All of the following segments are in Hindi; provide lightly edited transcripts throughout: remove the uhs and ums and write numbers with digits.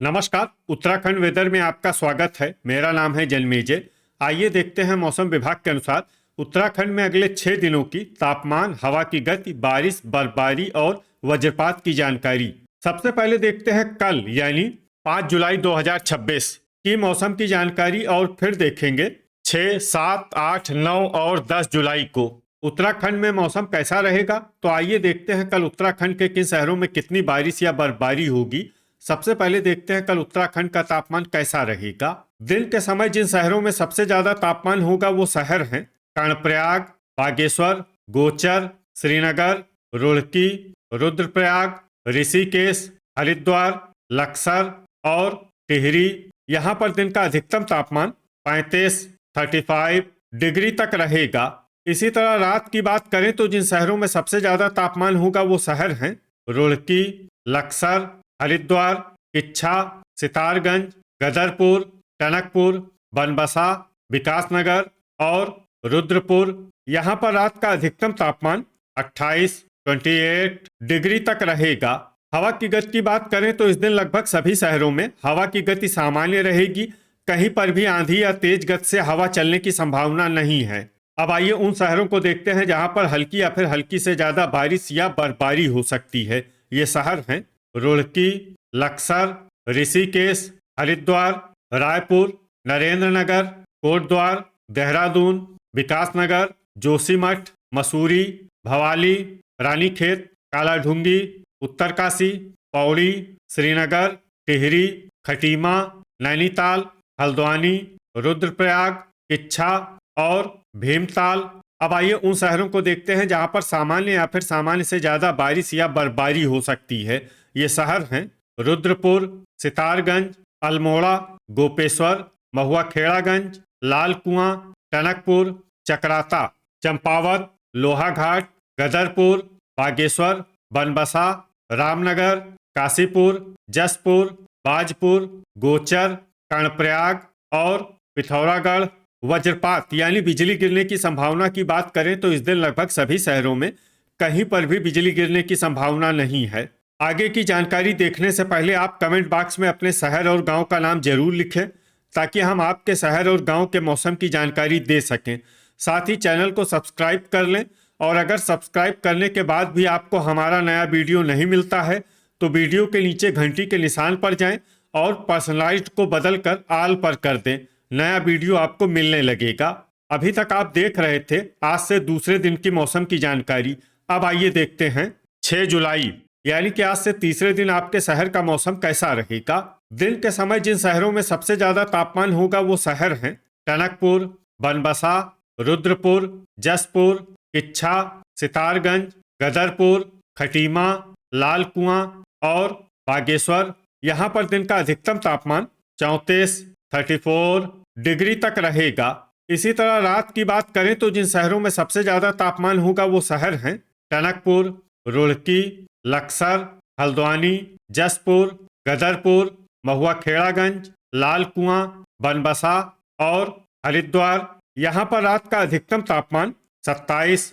नमस्कार। उत्तराखंड वेदर में आपका स्वागत है। मेरा नाम है जन्मेजय। आइए देखते हैं मौसम विभाग के अनुसार उत्तराखंड में अगले 6 दिनों की तापमान, हवा की गति, बारिश, बर्फबारी और वज्रपात की जानकारी। सबसे पहले देखते हैं कल यानी 5 जुलाई 2026 की मौसम की जानकारी और फिर देखेंगे 6, 7, 8, 9 और 10 जुलाई को उत्तराखंड में मौसम कैसा रहेगा। तो आइए देखते हैं कल उत्तराखंड के किन शहरों में कितनी बारिश या बर्फबारी होगी। सबसे पहले देखते हैं कल उत्तराखंड का तापमान कैसा रहेगा। दिन के समय जिन शहरों में सबसे ज्यादा तापमान होगा वो शहर हैं कर्णप्रयाग, बागेश्वर, गोचर, श्रीनगर, रुड़की, रुद्रप्रयाग, ऋषिकेश, हरिद्वार, लक्सर और टिहरी। यहाँ पर दिन का अधिकतम तापमान 35 डिग्री तक रहेगा। इसी तरह रात की बात करें तो जिन शहरों में सबसे ज्यादा तापमान होगा वो शहर हैं रुड़की, लक्सर, हरिद्वार, किच्छा, सितारगंज, गदरपुर, टनकपुर, बनबसा, विकासनगर और रुद्रपुर। यहाँ पर रात का अधिकतम तापमान 28 डिग्री तक रहेगा। हवा की गति की बात करें तो इस दिन लगभग सभी शहरों में हवा की गति सामान्य रहेगी। कहीं पर भी आंधी या तेज गति से हवा चलने की संभावना नहीं है। अब आइए उन शहरों को देखते हैं जहां पर हल्की या फिर हल्की से ज्यादा बारिश या बर्फबारी हो सकती है। ये शहर हैं रुड़की, लक्सर, ऋषिकेश, हरिद्वार, रायपुर, नरेंद्रनगर, कोटद्वार, देहरादून, विकासनगर, जोशीमठ, मसूरी, भवाली, रानीखेत, कालाढूंगी, उत्तरकाशी, पौड़ी, श्रीनगर, टिहरी, खटीमा, नैनीताल, हल्द्वानी, रुद्रप्रयाग, किच्छा और भीमताल। अब आइए उन शहरों को देखते हैं जहां पर सामान्य या फिर सामान्य से ज्यादा बारिश या बर्फबारी हो सकती है। ये शहर हैं रुद्रपुर, सितारगंज, अल्मोड़ा, गोपेश्वर, महुआखेड़ागंज, लाल कुआं, टनकपुर, चकराता, चंपावत, लोहाघाट, गदरपुर, बागेश्वर, बनबसा, रामनगर, काशीपुर, जसपुर, बाजपुर, गोचर, कर्णप्रयाग और पिथौरागढ़। वज्रपात यानी बिजली गिरने की संभावना की बात करें तो इस दिन लगभग सभी शहरों में कहीं पर भी बिजली गिरने की संभावना नहीं है। आगे की जानकारी देखने से पहले आप कमेंट बॉक्स में अपने शहर और गांव का नाम जरूर लिखें ताकि हम आपके शहर और गांव के मौसम की जानकारी दे सकें। साथ ही चैनल को सब्सक्राइब कर लें और अगर सब्सक्राइब करने के बाद भी आपको हमारा नया वीडियो नहीं मिलता है तो वीडियो के नीचे घंटी के निशान पर जाएं और पर्सनलाइज्ड को बदलकर ऑल पर कर दें। नया वीडियो आपको मिलने लगेगा। अभी तक आप देख रहे थे आज से दूसरे दिन की मौसम की जानकारी। अब आइए देखते हैं 6 जुलाई यानी कि आज से तीसरे दिन आपके शहर का मौसम कैसा रहेगा। दिन के समय जिन शहरों में सबसे ज्यादा तापमान होगा वो शहर हैं टनकपुर, बनबसा, रुद्रपुर, जसपुर, किच्छा, सितारगंज, गदरपुर, खटीमा, लाल कुआं और बागेश्वर। यहाँ पर दिन का अधिकतम तापमान 34 डिग्री तक रहेगा। इसी तरह रात की बात करें तो जिन शहरों में सबसे ज्यादा तापमान होगा वो शहर हैं टनकपुर, रुड़की, लक्सर, हल्द्वानी, जसपुर, गदरपुर, महुआखेड़ागंज, लाल कुआं, बनबसा और हरिद्वार। यहाँ पर रात का अधिकतम तापमान 27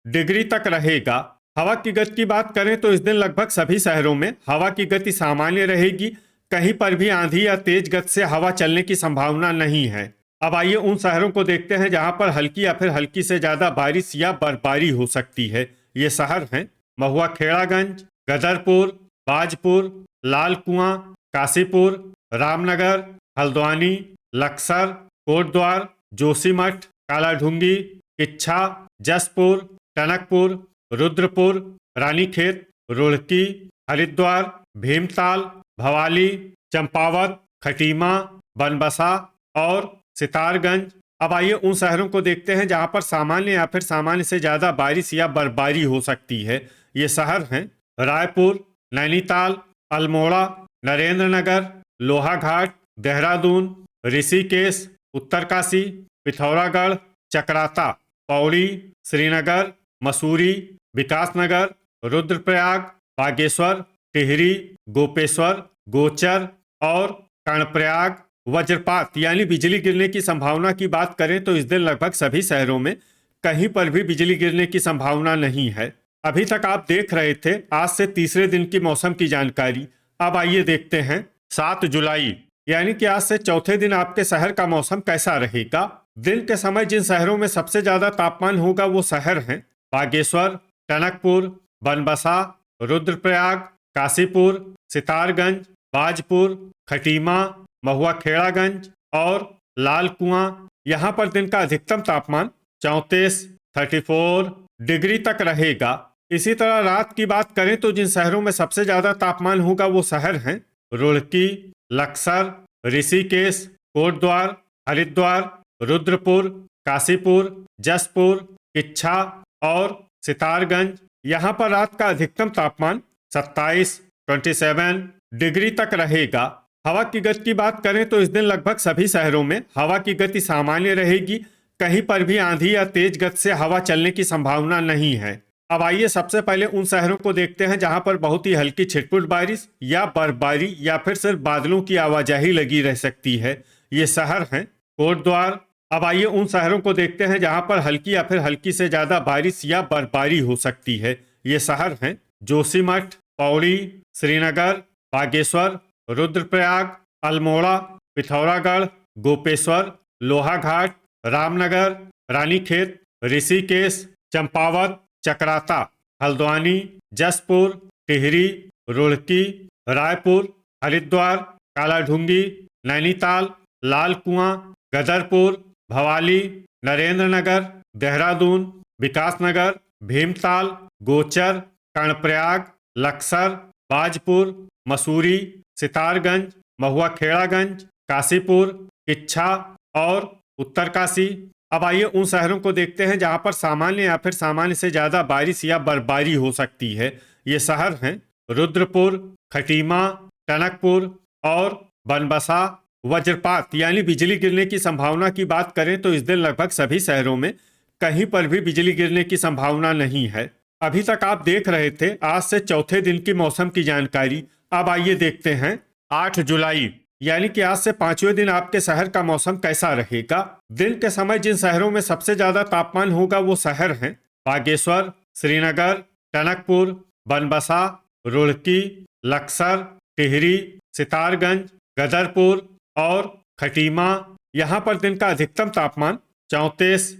डिग्री तक रहेगा। हवा की गति की बात करें तो इस दिन लगभग सभी शहरों में हवा की गति सामान्य रहेगी। कहीं पर भी आंधी या तेज गति से हवा चलने की संभावना नहीं है। अब आइए उन शहरों को देखते हैं जहां पर हल्की या फिर हल्की से ज्यादा बारिश या बर्फबारी हो सकती है। ये शहर हैं महुआखेड़ागंज, गदरपुर, बाजपुर, लाल कुआं, काशीपुर, रामनगर, हल्द्वानी, लक्सर, कोटद्वार, जोशीमठ, कालाढूंगी, किच्छा, जसपुर, टनकपुर, रुद्रपुर, रानीखेत, रुड़की, हरिद्वार, भीमताल, भवाली, चंपावत, खटीमा, बनबसा और सितारगंज। अब आइए उन शहरों को देखते हैं जहां पर सामान्य या फिर सामान्य से ज्यादा बारिश या बर्फबारी हो सकती है। ये शहर हैं रायपुर, नैनीताल, अल्मोड़ा, नरेंद्रनगर, लोहाघाट, देहरादून, ऋषिकेश, उत्तरकाशी, पिथौरागढ़, चकराता, पौड़ी, श्रीनगर, मसूरी, विकासनगर, रुद्रप्रयाग, बागेश्वर, टिहरी, गोपेश्वर, गोचर और कर्णप्रयाग। वज्रपात यानी बिजली गिरने की संभावना की बात करें तो इस दिन लगभग सभी शहरों में कहीं पर भी बिजली गिरने की संभावना नहीं है। अभी तक आप देख रहे थे आज से तीसरे दिन की मौसम की जानकारी। अब आइए देखते हैं 7 जुलाई यानी कि आज से चौथे दिन आपके शहर का मौसम कैसा रहेगा। दिन के समय जिन शहरों में सबसे ज्यादा तापमान होगा वो शहर हैं बागेश्वर, टनकपुर, बनबसा, रुद्रप्रयाग, काशीपुर, सितारगंज, बाजपुर, खटीमा, महुआ खेड़ागंज और लाल कुआं। यहाँ पर दिन का अधिकतम तापमान 34 डिग्री तक रहेगा। इसी तरह रात की बात करें तो जिन शहरों में सबसे ज्यादा तापमान होगा वो शहर हैं रुड़की, लक्सर, ऋषिकेश, कोटद्वार, हरिद्वार, रुद्रपुर, काशीपुर, जसपुर, किच्छा और सितारगंज। यहाँ पर रात का अधिकतम तापमान 27 डिग्री तक रहेगा। हवा की गति की बात करें तो इस दिन लगभग सभी शहरों में हवा की गति सामान्य रहेगी। कहीं पर भी आंधी या तेज गति से हवा चलने की संभावना नहीं है। अब आइए सबसे पहले उन शहरों को देखते हैं जहां पर बहुत ही हल्की छिटपुट बारिश या बर्फबारी या फिर सिर्फ बादलों की आवाजाही लगी रह सकती है। ये शहर हैं कोटद्वार। अब आइए उन शहरों को देखते हैं जहां पर हल्की या फिर हल्की से ज्यादा बारिश या बर्फबारी हो सकती है। ये शहर हैं जोशीमठ, पौड़ी, श्रीनगर, बागेश्वर, रुद्रप्रयाग, अल्मोड़ा, पिथौरागढ़, गोपेश्वर, लोहाघाट, रामनगर, रानीखेत, ऋषिकेश, चंपावत, चक्राता, हल्द्वानी, जसपुर, टिहरी, रुड़की, रायपुर, हरिद्वार, कालाढूंगी, नैनीताल, लाल कुआं, गदरपुर, भवाली, नरेंद्रनगर, देहरादून, विकासनगर, भीमताल, गोचर, कर्णप्रयाग, लक्सर, बाजपुर, मसूरी, सितारगंज, महुआ खेड़ागंज, काशीपुर, किच्छा और उत्तरकाशी। अब आइए उन शहरों को देखते हैं जहां पर सामान्य या फिर सामान्य से ज्यादा बारिश या बर्फबारी हो सकती है। ये शहर हैं रुद्रपुर, खटीमा, टनकपुर और बनबसा। वज्रपात यानी बिजली गिरने की संभावना की बात करें तो इस दिन लगभग सभी शहरों में कहीं पर भी बिजली गिरने की संभावना नहीं है। अभी तक आप देख रहे थे आज से चौथे दिन की मौसम की जानकारी। अब आइए देखते हैं 8 जुलाई यानी कि आज से 5वें दिन आपके शहर का मौसम कैसा रहेगा। दिन के समय जिन शहरों में सबसे ज्यादा तापमान होगा वो शहर हैं बागेश्वर, श्रीनगर, टनकपुर, बनबसा, रुड़की, लक्सर, टिहरी, सितारगंज, गदरपुर और खटीमा। यहाँ पर दिन का अधिकतम तापमान 34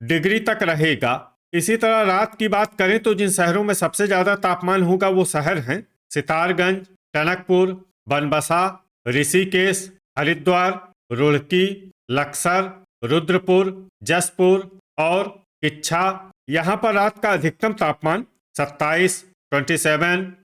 डिग्री तक रहेगा। इसी तरह रात की बात करें तो जिन शहरों में सबसे ज्यादा तापमान होगा वो शहर हैं सितारगंज, टनकपुर, बनबसा, ऋषिकेश, हरिद्वार, रुड़की, लक्सर, रुद्रपुर, जसपुर और किच्छा। यहाँ पर रात का अधिकतम तापमान 27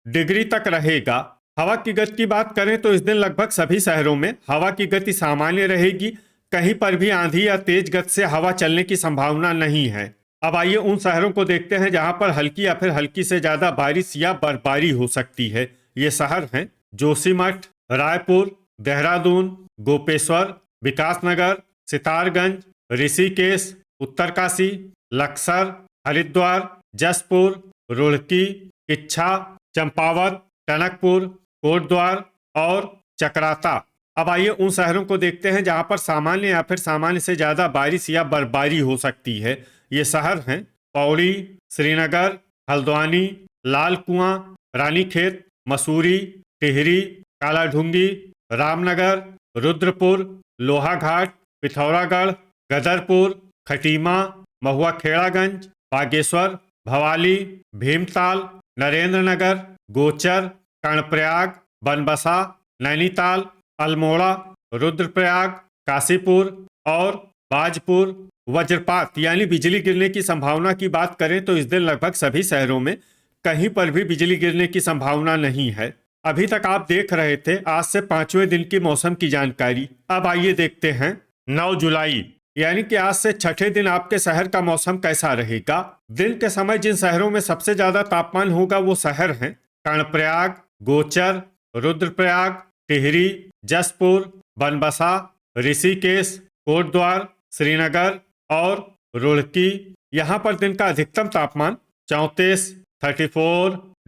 डिग्री तक रहेगा। हवा की गति की बात करें तो इस दिन लगभग सभी शहरों में हवा की गति सामान्य रहेगी। कहीं पर भी आंधी या तेज गति से हवा चलने की संभावना नहीं है। अब आइए उन शहरों को देखते हैं जहां पर हल्की या फिर हल्की से ज्यादा बारिश या बर्फबारी हो सकती है। ये शहर हैं जोशीमठ, रायपुर, देहरादून, गोपेश्वर, विकासनगर, सितारगंज, ऋषिकेश, उत्तरकाशी, लक्सर, हरिद्वार, जसपुर, रुड़की, किच्छा, चंपावत, टनकपुर, कोटद्वार और चक्राता। अब आइए उन शहरों को देखते हैं जहां पर सामान्य या फिर सामान्य से ज्यादा बारिश या बर्फबारी हो सकती है। ये शहर हैं पौड़ी, श्रीनगर, हल्द्वानी, लाल कुआं, रानीखेत, मसूरी, टिहरी, कालाढूंगी, रामनगर, रुद्रपुर, लोहाघाट, पिथौरागढ़, गदरपुर, खटीमा, महुआ खेड़ागंज, बागेश्वर, भवाली, भीमताल, नरेंद्रनगर, गोचर, कर्णप्रयाग, बनबसा, नैनीताल, अल्मोड़ा, रुद्रप्रयाग, काशीपुर और बाजपुर। वज्रपात यानी बिजली गिरने की संभावना की बात करें तो इस दिन लगभग सभी शहरों में कहीं पर भी बिजली गिरने की संभावना नहीं है। अभी तक आप देख रहे थे आज से 5वें दिन की मौसम की जानकारी। अब आइए देखते हैं 9 जुलाई यानी कि आज से छठे दिन आपके शहर का मौसम कैसा रहेगा। दिन के समय जिन शहरों में सबसे ज्यादा तापमान होगा वो शहर हैं कर्णप्रयाग, गोचर, रुद्रप्रयाग, टिहरी, जसपुर, बनबसा, ऋषिकेश, कोटद्वार, श्रीनगर और रुड़की। यहाँ पर दिन का अधिकतम तापमान 34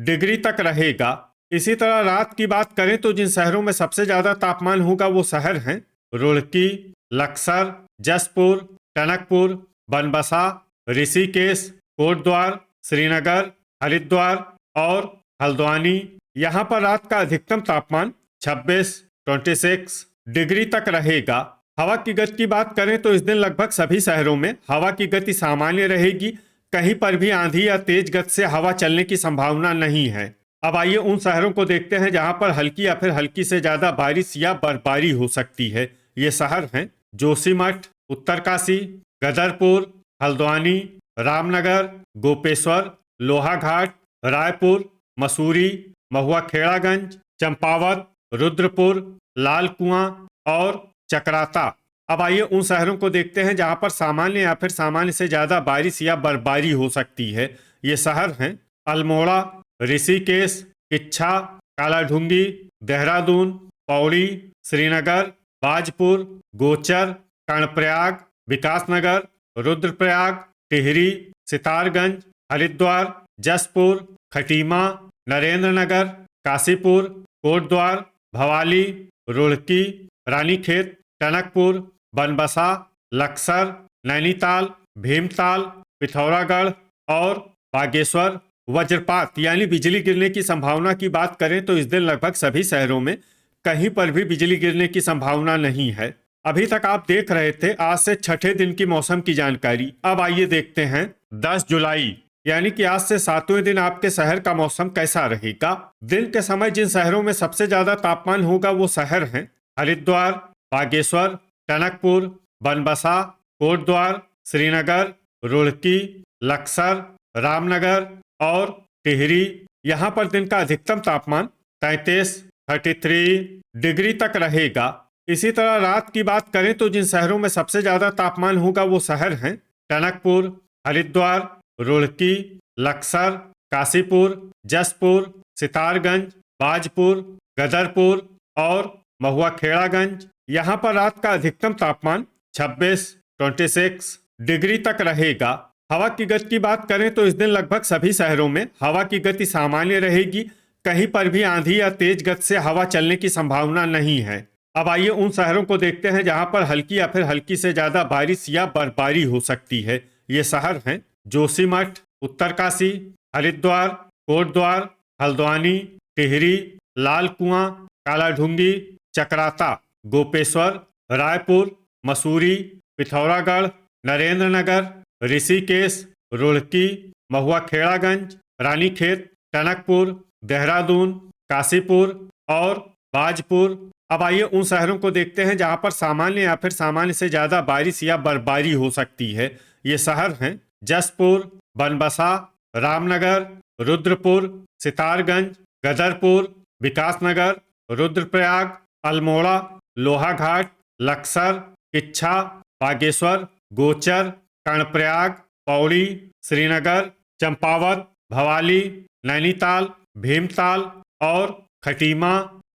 डिग्री तक रहेगा। इसी तरह रात की बात करें तो जिन शहरों में सबसे ज्यादा तापमान होगा वो शहर हैं रुड़की, लक्सर, जसपुर, टनकपुर, बनबसा, ऋषिकेश, कोटद्वार, श्रीनगर, हरिद्वार और हल्द्वानी। यहाँ पर रात का अधिकतम तापमान 26 डिग्री तक रहेगा। हवा की गति की बात करें तो इस दिन लगभग सभी शहरों में हवा की गति सामान्य रहेगी। कहीं पर भी आंधी या तेज गति से हवा चलने की संभावना नहीं है। अब आइए उन शहरों को देखते हैं जहां पर हल्की या फिर हल्की से ज्यादा बारिश या बर्फबारी हो सकती है। ये शहर हैं जोशीमठ, उत्तरकाशी, गदरपुर, हल्द्वानी, रामनगर, गोपेश्वर, लोहाघाट, रायपुर, मसूरी, महुआ खेड़ागंज, चंपावत, रुद्रपुर, लाल कुआं और चकराता। अब आइए उन शहरों को देखते हैं जहां पर सामान्य या फिर सामान्य से ज्यादा बारिश या बर्फबारी हो सकती है। ये शहर हैं अल्मोड़ा, ऋषिकेश, किच्छा, कालाढूंगी, देहरादून, पौड़ी, श्रीनगर, बाजपुर, गोचर, कर्णप्रयाग, विकासनगर, रुद्रप्रयाग, टिहरी, सितारगंज, हरिद्वार, जसपुर, खटीमा, नरेंद्रनगर, काशीपुर, कोटद्वार, भवाली, रुड़की, रानीखेत, टनकपुर, बनबसा, लक्सर, नैनीताल, भीमताल, पिथौरागढ़ और बागेश्वर। वज्रपात यानी बिजली गिरने की संभावना की बात करें तो इस दिन लगभग सभी शहरों में कहीं पर भी बिजली गिरने की संभावना नहीं है। अभी तक आप देख रहे थे आज से छठे दिन की मौसम की जानकारी। अब आइए देखते हैं 10 जुलाई यानी कि आज से 7वें दिन आपके शहर का मौसम कैसा रहेगा। दिन के समय जिन शहरों में सबसे ज्यादा तापमान होगा वो शहर हैं हरिद्वार, बागेश्वर, टनकपुर, बनबसा, कोटद्वार, श्रीनगर, रुड़की, लक्सर, रामनगर और टिहरी। यहाँ पर दिन का अधिकतम तापमान 33 डिग्री तक रहेगा। इसी तरह रात की बात करें तो जिन शहरों में सबसे ज्यादा तापमान होगा वो शहर हैं टनकपुर, हरिद्वार, रुड़की, लक्सर, काशीपुर, जसपुर, सितारगंज, बाजपुर, गदरपुर और महुआ खेड़ागंज। यहाँ पर रात का अधिकतम तापमान 26 डिग्री तक रहेगा। हवा की गति की बात करें तो इस दिन लगभग सभी शहरों में हवा की गति सामान्य रहेगी। कहीं पर भी आंधी या तेज गति से हवा चलने की संभावना नहीं है। अब आइए उन शहरों को देखते हैं जहां पर हल्की या फिर हल्की से ज्यादा बारिश या बर्फबारी हो सकती है। ये शहर हैं जोशीमठ, उत्तरकाशी, हरिद्वार, कोटद्वार, हल्द्वानी, टिहरी, लाल कुआं, कालाढूंगी, चकराता, गोपेश्वर, रायपुर, मसूरी, पिथौरागढ़, नरेंद्रनगर, ऋषिकेश, रुड़की, महुआ खेड़ागंज, रानीखेत, टनकपुर, देहरादून, काशीपुर और बाजपुर। अब आइए उन शहरों को देखते हैं जहां पर सामान्य या फिर सामान्य से ज्यादा बारिश या बर्फबारी हो सकती है। ये शहर हैं जसपुर, बनबसा, रामनगर, रुद्रपुर, सितारगंज, गदरपुर, विकासनगर, रुद्रप्रयाग, अल्मोड़ा, लोहाघाट, लक्सर, किच्छा, बागेश्वर, गोचर, कर्णप्रयाग, पौड़ी, श्रीनगर, चंपावत, भवाली, नैनीताल, भीमताल और खटीमा।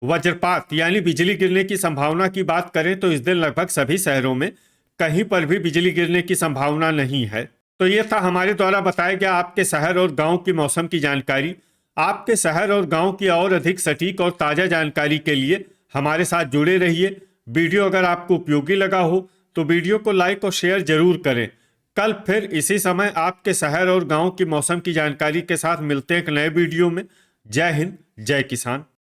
वज्रपात यानी बिजली गिरने की संभावना की बात करें तो इस दिन लगभग सभी शहरों में कहीं पर भी बिजली गिरने की संभावना नहीं है। तो ये था हमारे द्वारा बताया गया आपके शहर और गांव की मौसम की जानकारी। आपके शहर और गांव की और अधिक सटीक और ताज़ा जानकारी के लिए हमारे साथ जुड़े रहिए। वीडियो अगर आपको उपयोगी लगा हो तो वीडियो को लाइक और शेयर जरूर करें। कल फिर इसी समय आपके शहर और गांव की मौसम की जानकारी के साथ मिलते हैं एक नए वीडियो में। जय हिंद, जय किसान।